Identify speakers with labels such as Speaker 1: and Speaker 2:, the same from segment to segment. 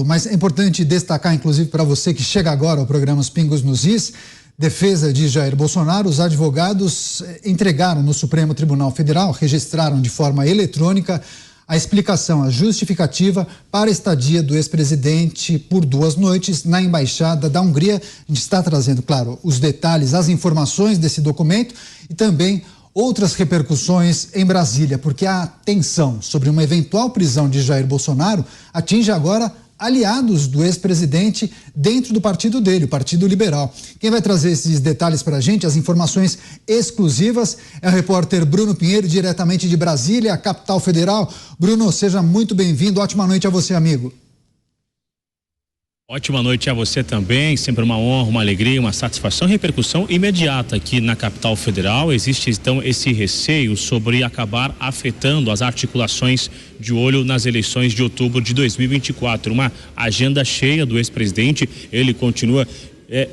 Speaker 1: Beraldo, mas é importante destacar, inclusive para você que chega agora ao programa Os Pingos nos Is, defesa de Jair Bolsonaro, os advogados entregaram no Supremo Tribunal Federal, registraram de forma eletrônica a explicação, a justificativa para a estadia do ex-presidente por 2 noites na Embaixada da Hungria. A gente está trazendo, claro, os detalhes, as informações desse documento e também outras repercussões em Brasília, porque a tensão sobre uma eventual prisão de Jair Bolsonaro atinge agora aliados do ex-presidente dentro do partido dele, o Partido Liberal. Quem vai trazer esses detalhes para a gente, as informações exclusivas, é o repórter Bruno Pinheiro, diretamente de Brasília, a capital federal. Bruno, seja muito bem-vindo. Ótima noite a você, amigo.
Speaker 2: Ótima noite a você também, sempre uma honra, uma alegria, uma satisfação, repercussão imediata aqui na capital federal. Existe então esse receio sobre acabar afetando as articulações de olho nas eleições de outubro de 2024. Uma agenda cheia do ex-presidente, ele continua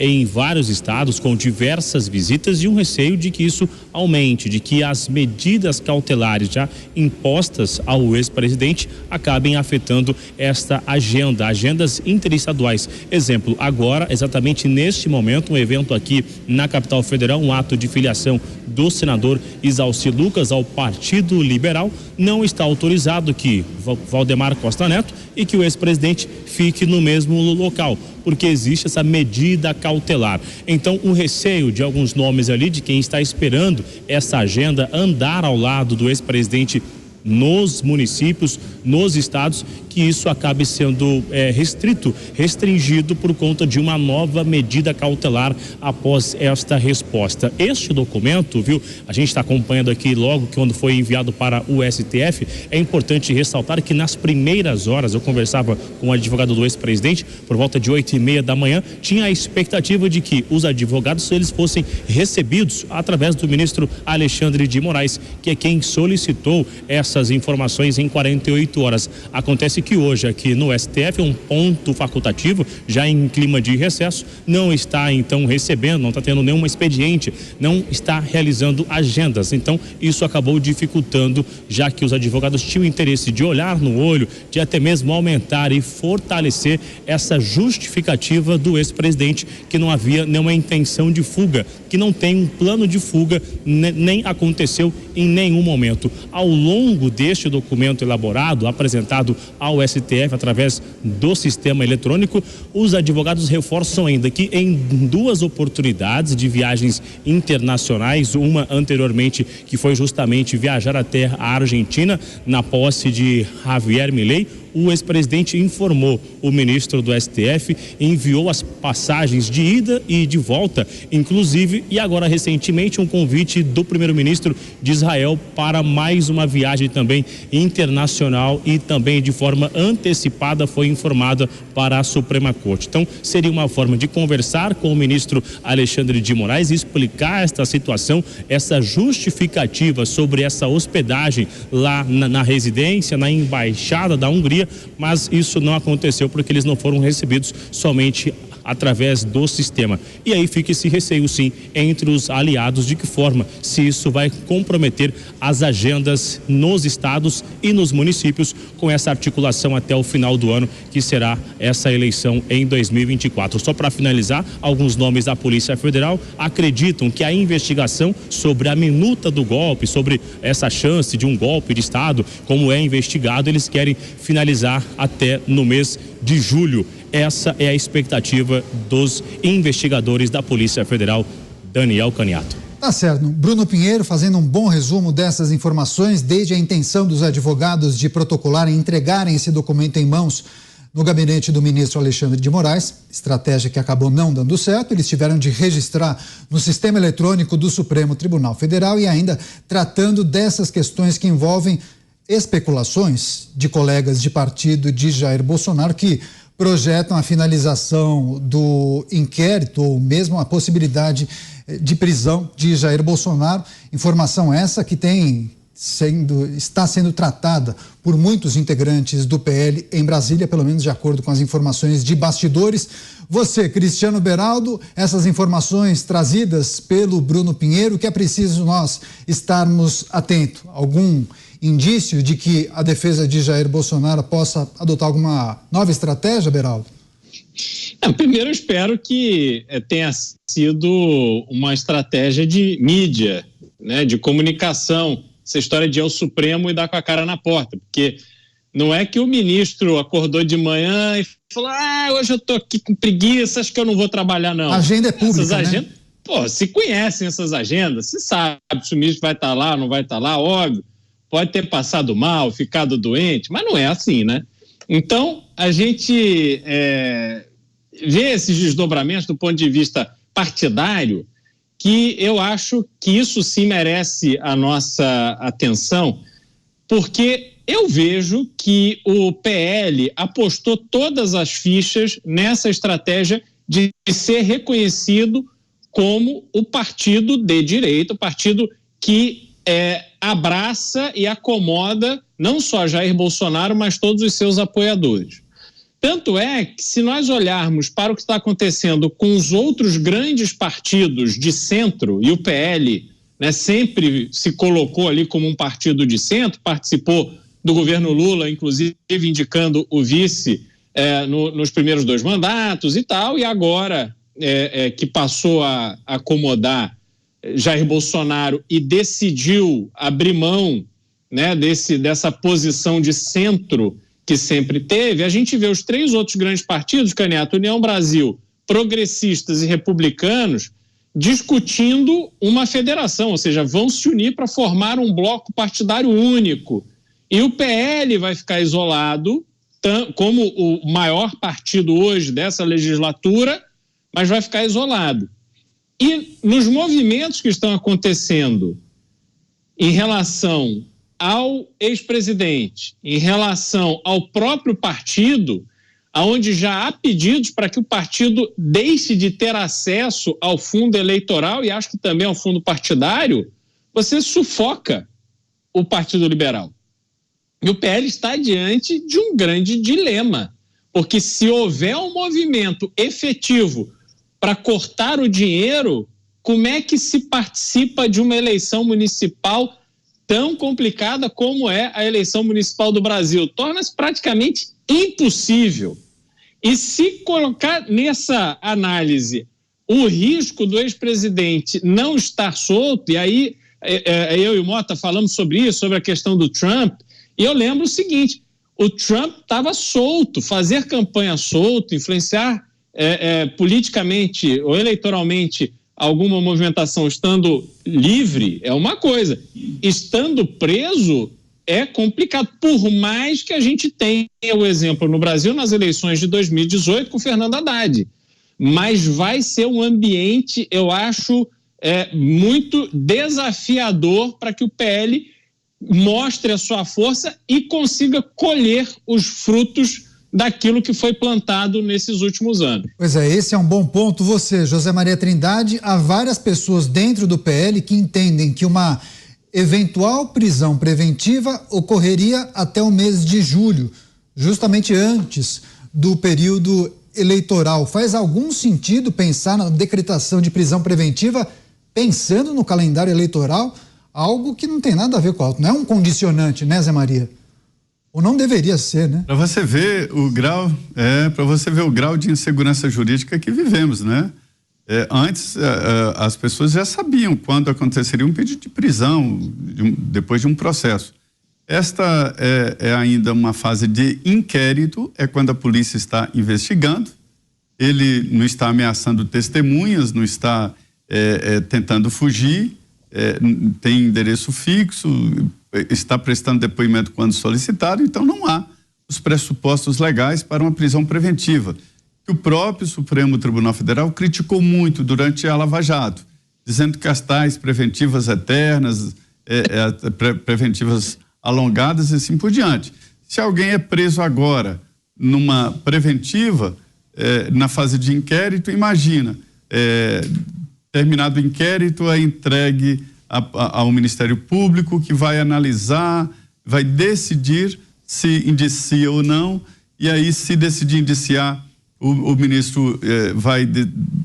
Speaker 2: em vários estados com diversas visitas e um receio de que isso aumente, de que as medidas cautelares já impostas ao ex-presidente acabem afetando esta agenda, agendas interestaduais. Exemplo, agora, exatamente neste momento, um evento aqui na capital federal, um ato de filiação do senador Isalci Lucas ao Partido Liberal, não está autorizado que Valdemar Costa Neto e que o ex-presidente fique no mesmo local, porque existe essa medida cautelar. Então, o receio de alguns nomes ali, de quem está esperando essa agenda andar ao lado do ex-presidente nos municípios, nos estados, que isso acabe sendo restringido por conta de uma nova medida cautelar após esta resposta. Este documento, viu, a gente está acompanhando aqui logo que quando foi enviado para o STF, é importante ressaltar que nas primeiras horas, eu conversava com o advogado do ex-presidente, por volta de 8:30 da manhã, tinha a expectativa de que os advogados, eles fossem recebidos através do ministro Alexandre de Moraes, que é quem solicitou essas informações em 48 horas. Acontece que hoje aqui no STF, um ponto facultativo, já em clima de recesso, não está então recebendo, não está tendo nenhum expediente, não está realizando agendas. Então isso acabou dificultando, já que os advogados tinham interesse de olhar no olho, de até mesmo aumentar e fortalecer essa justificativa do ex-presidente, que não havia nenhuma intenção de fuga, que não tem um plano de fuga, nem aconteceu em nenhum momento. Ao longo deste documento elaborado, apresentado ao STF através do sistema eletrônico, os advogados reforçam ainda que em 2 oportunidades de viagens internacionais, uma anteriormente que foi justamente viajar até a Argentina na posse de Javier Milei, o ex-presidente informou o ministro do STF, enviou as passagens de ida e de volta, inclusive, e agora recentemente um convite do primeiro-ministro de Israel para mais uma viagem também internacional e também de forma antecipada foi informada para a Suprema Corte. Então, seria uma forma de conversar com o ministro Alexandre de Moraes e explicar esta situação, essa justificativa sobre essa hospedagem lá na residência, na Embaixada da Hungria, mas isso não aconteceu porque eles não foram recebidos somente através do sistema. E aí fica esse receio, sim, entre os aliados, de que forma, se isso vai comprometer as agendas nos estados e nos municípios com essa articulação até o final do ano, que será essa eleição em 2024. Só para finalizar, alguns nomes da Polícia Federal acreditam que a investigação sobre a minuta do golpe, sobre essa chance de um golpe de Estado, como é investigado, eles querem finalizar até no mês de julho. Essa é a expectativa dos investigadores da Polícia Federal, Daniel Caniato.
Speaker 1: Tá certo. Bruno Pinheiro fazendo um bom resumo dessas informações, desde a intenção dos advogados de protocolarem e entregarem esse documento em mãos no gabinete do ministro Alexandre de Moraes, estratégia que acabou não dando certo. Eles tiveram de registrar no sistema eletrônico do Supremo Tribunal Federal e ainda tratando dessas questões que envolvem especulações de colegas de partido de Jair Bolsonaro que projetam a finalização do inquérito ou mesmo a possibilidade de prisão de Jair Bolsonaro. Informação essa que está sendo tratada por muitos integrantes do PL em Brasília, pelo menos de acordo com as informações de bastidores. Você, Cristiano Beraldo, essas informações trazidas pelo Bruno Pinheiro, que é preciso nós estarmos atentos. Algum indício de que a defesa de Jair Bolsonaro possa adotar alguma nova estratégia, Beraldo?
Speaker 3: Primeiro, eu espero que tenha sido uma estratégia de mídia, né, de comunicação, essa história de ir ao Supremo e dar com a cara na porta, porque não é que o ministro acordou de manhã e falou: hoje eu estou aqui com preguiça, acho que eu não vou trabalhar, não.
Speaker 1: A agenda é pública,
Speaker 3: essas agendas,
Speaker 1: né?
Speaker 3: Se conhecem essas agendas, se sabe se o ministro vai estar lá, não vai estar lá, óbvio, pode ter passado mal, ficado doente, mas não é assim, né? Então, a gente vê esses desdobramentos do ponto de vista partidário, que eu acho que isso sim merece a nossa atenção, porque eu vejo que o PL apostou todas as fichas nessa estratégia de ser reconhecido como o partido de direita, o partido que abraça e acomoda não só Jair Bolsonaro, mas todos os seus apoiadores. Tanto é que, se nós olharmos para o que está acontecendo com os outros grandes partidos de centro, e o PL, né, sempre se colocou ali como um partido de centro, participou do governo Lula, inclusive indicando o vice nos primeiros 2 mandatos e tal, e agora que passou a acomodar Jair Bolsonaro e decidiu abrir mão, né, dessa posição de centro que sempre teve, a gente vê os 3 outros grandes partidos, Candidato, União Brasil, progressistas e republicanos, discutindo uma federação, ou seja, vão se unir para formar um bloco partidário único. E o PL vai ficar isolado, como o maior partido hoje dessa legislatura, mas vai ficar isolado. E nos movimentos que estão acontecendo em relação ao ex-presidente, em relação ao próprio partido, onde já há pedidos para que o partido deixe de ter acesso ao fundo eleitoral e acho que também ao fundo partidário, você sufoca o Partido Liberal. E o PL está diante de um grande dilema, porque se houver um movimento efetivo para cortar o dinheiro, como é que se participa de uma eleição municipal tão complicada como é a eleição municipal do Brasil? Torna-se praticamente impossível. E se colocar nessa análise o risco do ex-presidente não estar solto, e aí eu e o Mota falamos sobre isso, sobre a questão do Trump, e eu lembro o seguinte: o Trump estava solto, fazer campanha solto, influenciar politicamente ou eleitoralmente alguma movimentação estando livre é uma coisa, estando preso é complicado, por mais que a gente tenha o exemplo no Brasil nas eleições de 2018 com Fernando Haddad, mas vai ser um ambiente, eu acho, muito desafiador para que o PL mostre a sua força e consiga colher os frutos daquilo que foi plantado nesses últimos anos.
Speaker 1: Pois é, esse é um bom ponto. Você, José Maria Trindade, há várias pessoas dentro do PL que entendem que uma eventual prisão preventiva ocorreria até o mês de julho, justamente antes do período eleitoral. Faz algum sentido pensar na decretação de prisão preventiva pensando no calendário eleitoral? Algo que não tem nada a ver com o auto, não é um condicionante, né, Zé Maria? Ou não deveria ser, né?
Speaker 4: Para você ver o grau, de insegurança jurídica que vivemos, né? Antes, as pessoas já sabiam quando aconteceria um pedido de prisão depois de um processo. Esta é ainda uma fase de inquérito, é quando a polícia está investigando, ele não está ameaçando testemunhas, não está tentando fugir, tem endereço fixo, está prestando depoimento quando solicitado, então não há os pressupostos legais para uma prisão preventiva, que o próprio Supremo Tribunal Federal criticou muito durante a Lava Jato, dizendo que as tais preventivas eternas, preventivas alongadas e assim por diante. Se alguém é preso agora numa preventiva, na fase de inquérito, imagina, terminado o inquérito, é entregue ao Ministério Público, que vai analisar, vai decidir se indicia ou não, e aí, se decidir indiciar, o ministro vai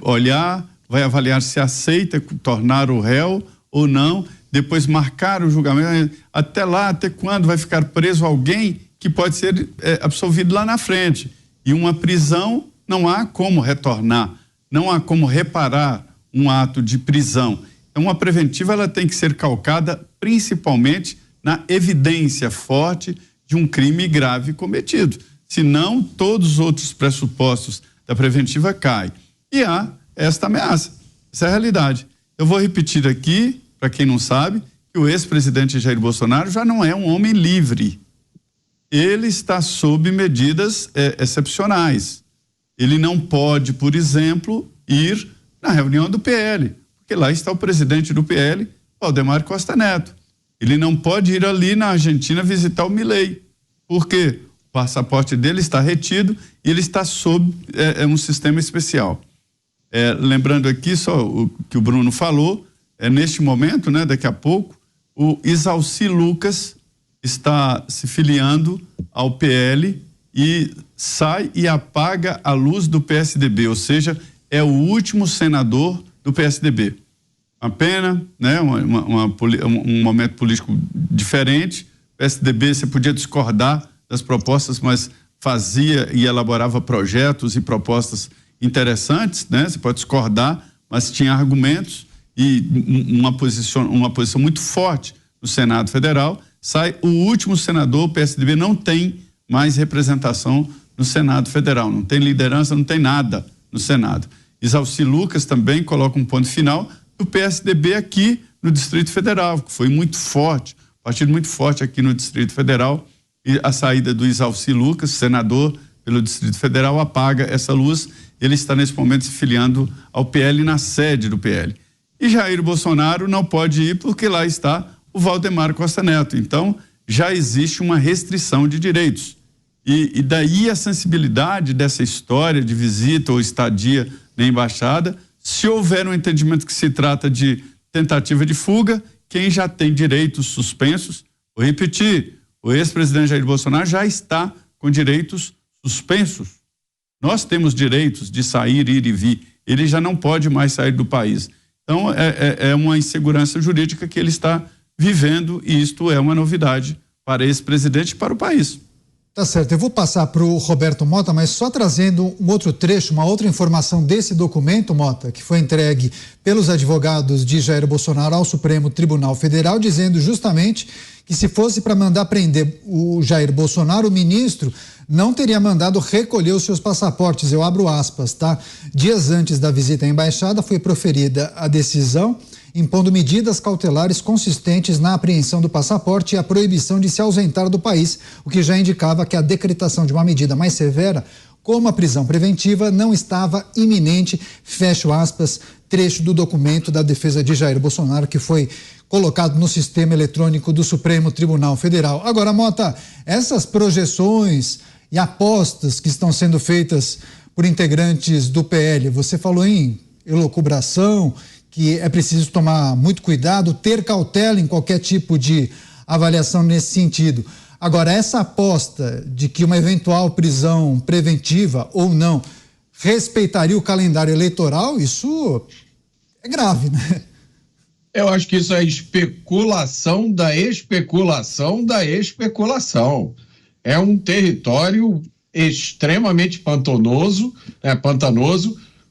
Speaker 4: olhar, vai avaliar se aceita tornar o réu ou não, depois marcar o julgamento, até lá, até quando vai ficar preso alguém que pode ser absolvido lá na frente. E uma prisão não há como retornar, não há como reparar um ato de prisão. Então, uma preventiva ela tem que ser calcada principalmente na evidência forte de um crime grave cometido. Senão, todos os outros pressupostos da preventiva caem. E há esta ameaça. Essa é a realidade. Eu vou repetir aqui, para quem não sabe, que o ex-presidente Jair Bolsonaro já não é um homem livre. Ele está sob medidas excepcionais. Ele não pode, por exemplo, ir na reunião do PL, porque lá está o presidente do PL, Valdemar Costa Neto. Ele não pode ir ali na Argentina visitar o Milei. Por quê? O passaporte dele está retido e ele está sob um sistema especial. Lembrando aqui só o que o Bruno falou, neste momento, né, daqui a pouco, o Isalci Lucas está se filiando ao PL e sai e apaga a luz do PSDB, ou seja, é o último senador do PSDB. Uma pena, né? Um momento político diferente. O PSDB, você podia discordar das propostas, mas fazia e elaborava projetos e propostas interessantes, né? Você pode discordar, mas tinha argumentos e uma posição muito forte no Senado Federal. Sai o último senador, o PSDB não tem mais representação no Senado Federal, não tem liderança, não tem nada no Senado. Isalci Lucas também coloca um ponto final do PSDB aqui no Distrito Federal, que foi muito forte, partido muito forte aqui no Distrito Federal, e a saída do Isalci Lucas, senador pelo Distrito Federal, apaga essa luz. Ele está nesse momento se filiando ao PL na sede do PL. E Jair Bolsonaro não pode ir porque lá está o Valdemar Costa Neto. Então, já existe uma restrição de direitos. E daí a sensibilidade dessa história de visita ou estadia na embaixada. Se houver um entendimento que se trata de tentativa de fuga, quem já tem direitos suspensos, vou repetir, o ex-presidente Jair Bolsonaro já está com direitos suspensos. Nós temos direitos de sair, ir e vir. Ele já não pode mais sair do país. Então, é uma insegurança jurídica que ele está vivendo, e isto é uma novidade para esse presidente e para o país.
Speaker 1: Tá certo, eu vou passar para o Roberto Mota, mas só trazendo um outro trecho, uma outra informação desse documento, Mota, que foi entregue pelos advogados de Jair Bolsonaro ao Supremo Tribunal Federal, dizendo justamente que se fosse para mandar prender o Jair Bolsonaro, o ministro não teria mandado recolher os seus passaportes. Eu abro aspas, tá? Dias antes da visita à embaixada foi proferida a decisão impondo medidas cautelares consistentes na apreensão do passaporte e a proibição de se ausentar do país, o que já indicava que a decretação de uma medida mais severa, como a prisão preventiva, não estava iminente, fecho aspas, trecho do documento da defesa de Jair Bolsonaro, que foi colocado no sistema eletrônico do Supremo Tribunal Federal. Agora, Mota, essas projeções e apostas que estão sendo feitas por integrantes do PL, você falou em elucubração, que é preciso tomar muito cuidado, ter cautela em qualquer tipo de avaliação nesse sentido. Agora, essa aposta de que uma eventual prisão preventiva ou não respeitaria o calendário eleitoral, isso é grave, né?
Speaker 5: Eu acho que isso é especulação da especulação da especulação. É um território extremamente pantanoso,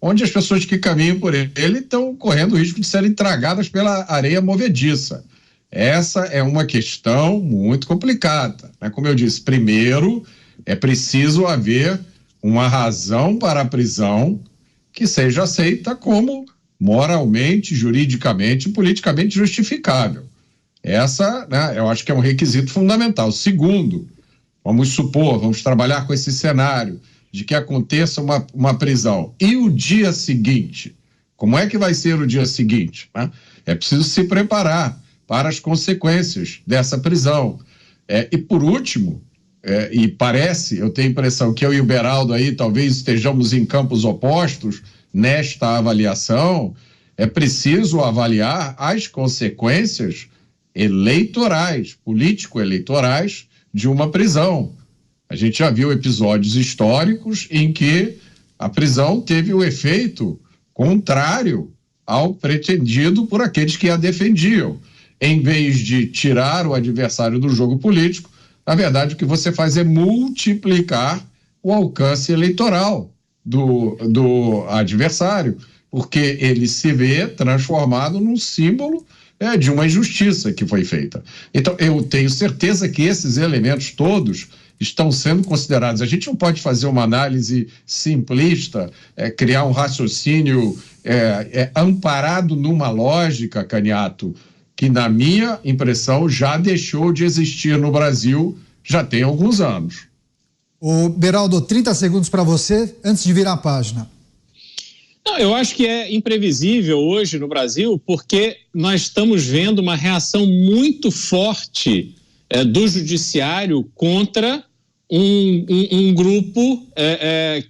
Speaker 5: onde as pessoas que caminham por ele estão correndo o risco de serem tragadas pela areia movediça. Essa é uma questão muito complicada, né? Como eu disse, primeiro é preciso haver uma razão para a prisão que seja aceita como moralmente, juridicamente e politicamente justificável. Essa, né, eu acho que é um requisito fundamental. Segundo, vamos trabalhar com esse cenário de que aconteça uma prisão. E o dia seguinte? Como é que vai ser o dia seguinte? Né? É preciso se preparar para as consequências dessa prisão. E por último, eu tenho a impressão que eu e o Beraldo aí talvez estejamos em campos opostos nesta avaliação, é preciso avaliar as consequências eleitorais, político-eleitorais de uma prisão. A gente já viu episódios históricos em que a prisão teve o efeito contrário ao pretendido por aqueles que a defendiam. em vez de tirar o adversário do jogo político, na verdade o que você faz é multiplicar o alcance eleitoral do adversário, porque ele se vê transformado num símbolo de uma injustiça que foi feita. Então, eu tenho certeza que esses elementos todos estão sendo considerados. A gente não pode fazer uma análise simplista, criar um raciocínio amparado numa lógica, Caniato, que, na minha impressão, já deixou de existir no Brasil já tem alguns anos.
Speaker 1: O Beraldo, 30 segundos para você, antes de virar a página.
Speaker 3: Não, eu acho que é imprevisível hoje no Brasil, porque nós estamos vendo uma reação muito forte do judiciário contra um grupo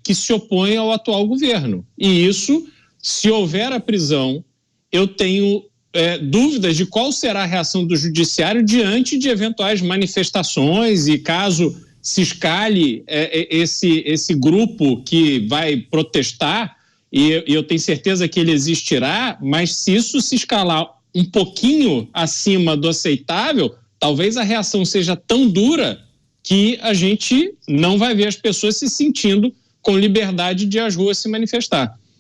Speaker 3: que se opõe ao atual governo. E isso, se houver a prisão, eu tenho dúvidas de qual será a reação do judiciário diante de eventuais manifestações e caso se escale esse grupo que vai protestar, e eu tenho certeza que ele existirá, mas se isso se escalar um pouquinho acima do aceitável, talvez a reação seja tão dura que a gente não vai ver as pessoas se sentindo com liberdade de ir às ruas se manifestar.